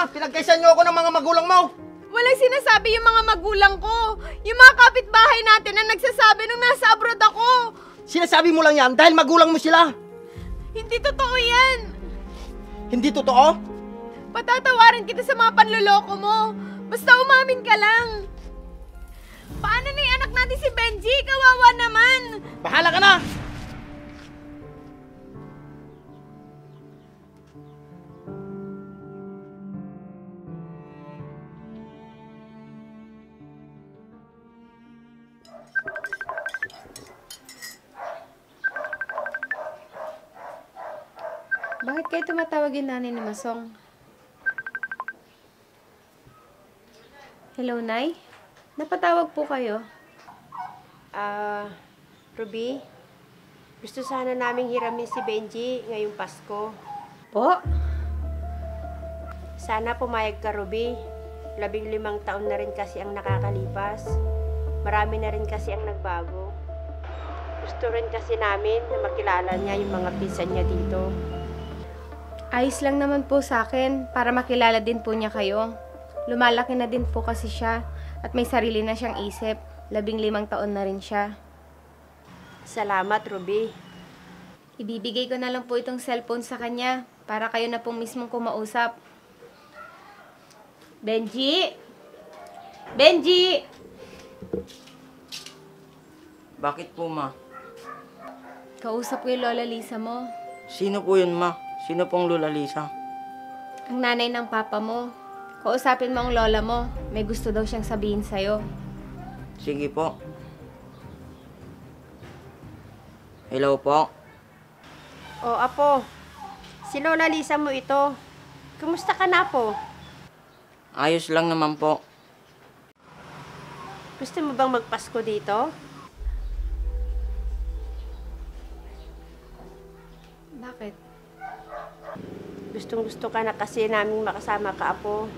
ma. Pinagkaisan niyo ako ng mga magulang mo. Walang sinasabi yung mga magulang ko. Yung mga kapitbahay natin na nagsasabi nung nasa abroad ako. Sinasabi mo lang yan dahil magulang mo sila. Hindi totoo yan. Hindi totoo? Patatawarin kita sa mga panloloko mo. Basta umamin ka lang. Paano na yung anak natin si Benji? Kawawa naman. Bahala ka na. Bakit kayo tumatawag yung nanay ni Masong? Hello, Nay? Napatawag po kayo. Ruby, gusto sana naming hiramin si Benji ngayong Pasko. Po? Sana pumayag ka, Ruby. 15 taon na rin kasi ang nakakalipas. Marami na rin kasi ang nagbago. Gusto rin kasi namin na makilala niya yung mga pinsan niya dito. Ayos lang naman po sa akin para makilala din po niya kayo. Lumalaki na din po kasi siya at may sarili na siyang isip. 15 taon na rin siya. Salamat, Ruby. Ibibigay ko na lang po itong cellphone sa kanya para kayo na pong mismong kumausap. Benji! Benji! Bakit po, ma? Kausap ko yung Lola Lisa mo. Sino po yun, ma? Sino pong Lola Lisa? Ang nanay ng papa mo. Kausapin mo ang lola mo. May gusto daw siyang sabihin sa'yo. Sige po. Hello po. O, Apo. Si Lola Lisa mo ito. Kumusta ka na, Apo? Ayos lang naman po. Gusto mo bang magpasko dito? Bakit? Gustong-gusto ka na kasi namin makasama ka, Apo.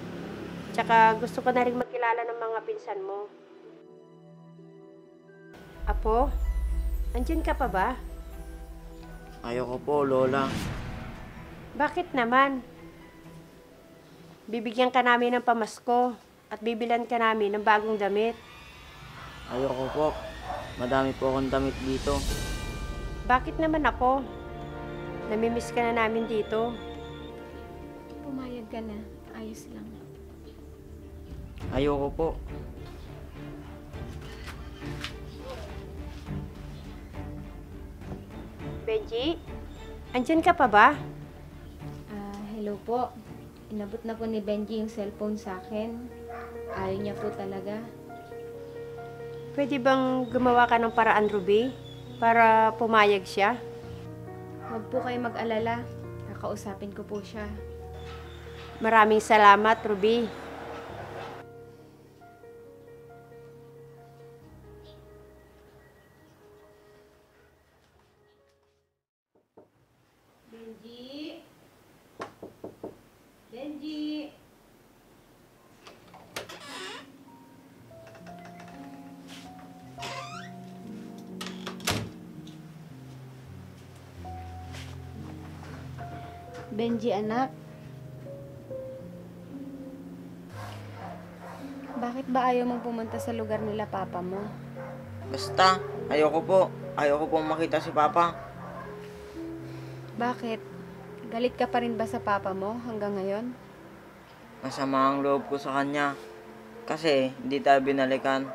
Tsaka gusto ko na rin magkilala ng mga pinsan mo. Apo, andyan ka pa ba? Ayoko po, Lola. Bakit naman? Bibigyan ka namin ng pamasko at bibilan ka namin ng bagong damit. Ayoko po. Madami po akong damit dito. Bakit naman, Apo? Namimiss ka na namin dito. Pumayag ka na. Ayos lang. Ayoko po. Benji, andyan ka pa ba? Hello po. Inabot na po ni Benji yung cellphone sa akin. Ayaw niya po talaga. Pwede bang gumawa ka ng paraan, Ruby? Para pumayag siya? Huwag po kayo mag-alala. Kakausapin ko po siya. Maraming salamat, Ruby. Benji? Benji? Benji, anak. Bakit ba ayaw mong pumunta sa lugar nila papa mo? Basta, ayoko po. Ayoko pong makita si Papa. Bakit? Galit ka pa rin ba sa papa mo hanggang ngayon? Masama ang loob ko sa kanya. Kasi, hindi tayo binalikan.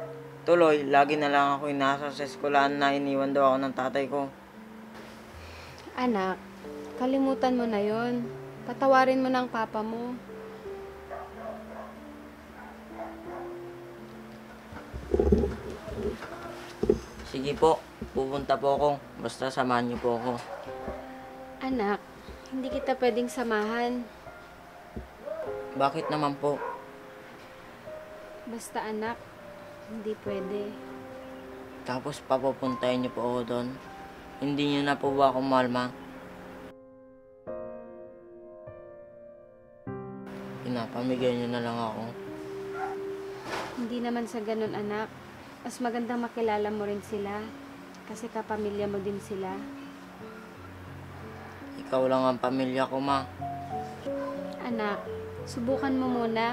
Tuloy, lagi na lang ako inasa sa eskwelahan na iniwan daw ako ng tatay ko. Anak, kalimutan mo na yon. Patawarin mo ng papa mo. Sige po, pupunta po ako. Basta samahan niyo po ako. Anak, hindi kita pwedeng samahan. Bakit naman po? Basta anak, hindi pwede. Tapos papupuntahin niyo po ako doon. Hindi niyo na po ba ako mahal, ma? Pinapamigay niyo na lang ako. Hindi naman sa ganun, anak. Mas magandang makilala mo rin sila. Kasi kapamilya mo din sila. Ikaw lang ang pamilya ko, ma. Anak, Subukan mo muna.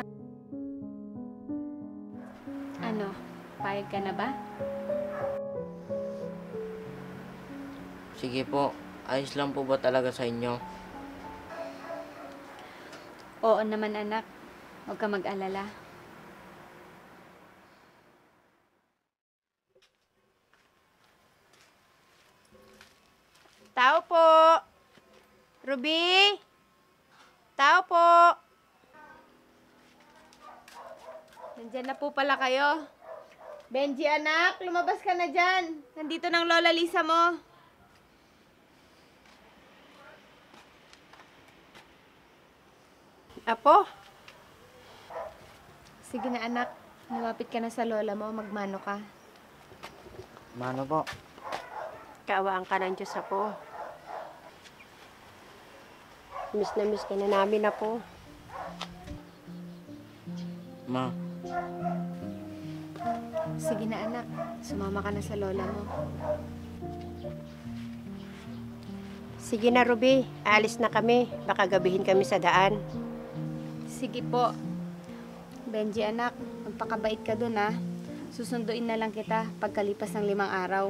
Ano, payag ka na ba? Sige po, ayos lang po ba talaga sa inyo? Oo naman anak, huwag ka mag-alala. Tao po! Ruby! Tao po! Nandyan na po pala kayo. Benji anak, lumabas ka na dyan. Nandito ng Lola Lisa mo. Apo? Sige na anak, lumapit ka na sa lola mo, magmano ka. Mano po? Kaawaan ka ng Diyos, Apo. Miss na miss ka na namin, Apo. Ma, Sige na anak, sumama ka na sa lola mo. Sige na, Ruby. Alis na kami. Baka gabihin kami sa daan. Sige po. Benji anak, magpakabait ka dun ha. Susunduin na lang kita pagkalipas ng 5 araw.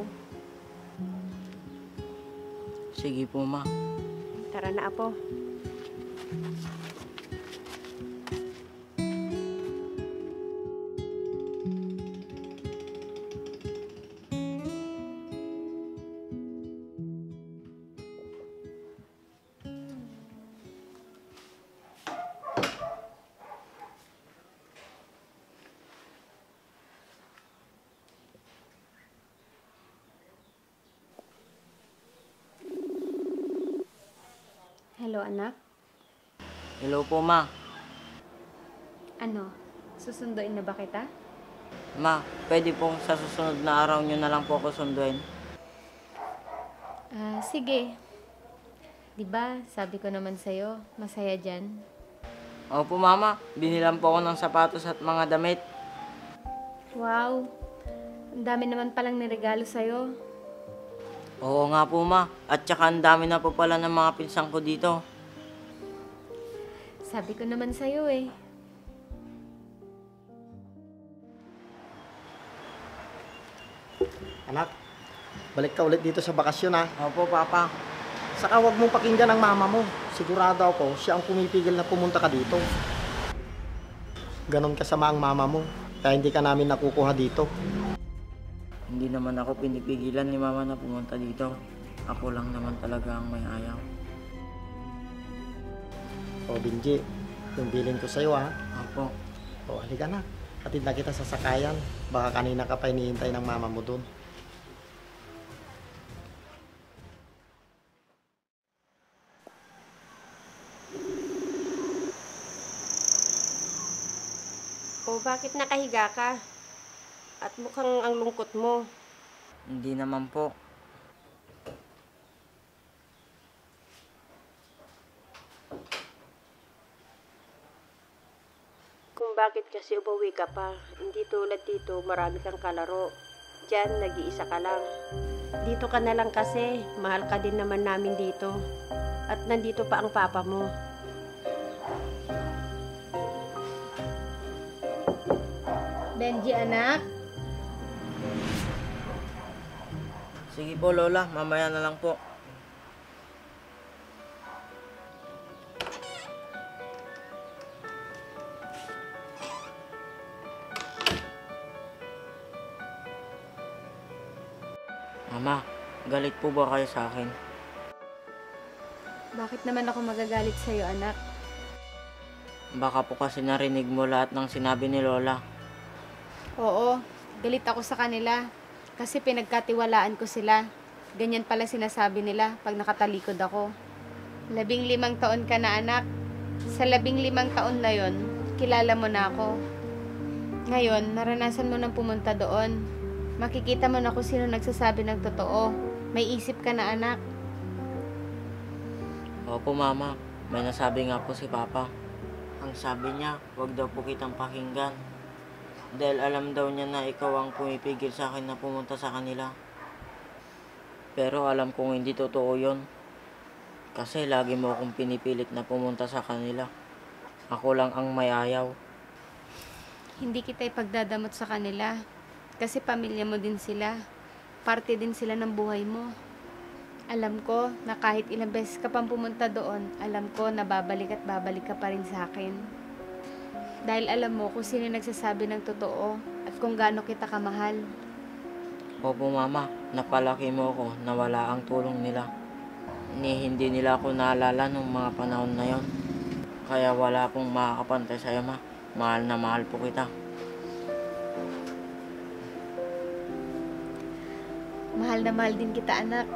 sige po ma. Tara na, Apo. Hello anak. Hello po ma. Ano, susunduin na ba kita? Ma, pwede pong sa susunod na araw nyo na lang po ako sunduin. Sige. 'Di ba, sabi ko naman sa'yo, masaya dyan. Opo mama, binilan po ako ng sapatos at mga damit. Wow, ang dami naman palang niregalo sa'yo. Oo nga po ma, at saka ang dami na po pala ng mga pinsang ko dito. Sabi ko naman sa'yo eh. Anak, balik ka ulit dito sa bakasyon ha. Opo papa. Saka huwag mong pakinggan ang mama mo. Sigurado ako, siya ang pumipigil na pumunta ka dito. Ganon kasama ang mama mo, kaya hindi ka namin nakukuha dito. Hindi naman ako pinipigilan ni mama na pumunta dito. Ako lang naman talaga ang may ayaw. O Benji, yung bilin ko sa'yo ha. Opo. O halika na, hatid na kita sa sakayan. Baka kanina ka pa hinihintay ng mama mo dun. O, bakit nakahiga ka? At mukhang ang lungkot mo. Hindi naman po. Kung bakit kasi umuwi ka pa. Hindi tulad dito, marami kang kalaro. Diyan, nag-iisa ka lang. Dito ka na lang kasi, mahal ka din naman namin dito. At nandito pa ang papa mo. Benji anak, Sige po lola, mamaya na lang po. Mama, galit po ba kayo sa akin? bakit naman ako magagalit sa'yo anak? Baka po kasi narinig mo lahat ng sinabi ni Lola. Oo, galit ako sa kanila. Kasi pinagkatiwalaan ko sila. Ganyan pala sinasabi nila pag nakatalikod ako. 15 taon ka na anak. Sa 15 taon na yon, kilala mo na ako. Ngayon, naranasan mo nang pumunta doon. Makikita mo na kung sino nagsasabi ng totoo. May isip ka na anak. Opo mama, may nasabi nga po si Papa. Ang sabi niya, wag daw po kitang pakinggan. Dahil alam daw niya na ikaw ang pumipigil sa akin na pumunta sa kanila. Pero alam kong hindi totoo yon. Kasi lagi mo akong pinipilit na pumunta sa kanila. Ako lang ang may ayaw. Hindi kita ipagdadamot sa kanila. Kasi pamilya mo din sila. Parte din sila ng buhay mo. Alam ko na kahit ilang beses ka pang pumunta doon, alam ko na babalik at babalik ka pa rin sa akin. Dahil alam mo kung sino nagsasabi ng totoo at kung gaano kita kamahal. Opo mama, napalaki mo ako na wala ang tulong nila. Hindi nila ako naalala nung mga panahon na yon. Kaya wala pong makakapantay sa'yo ma. Mahal na mahal po kita. Mahal na mahal din kita, anak.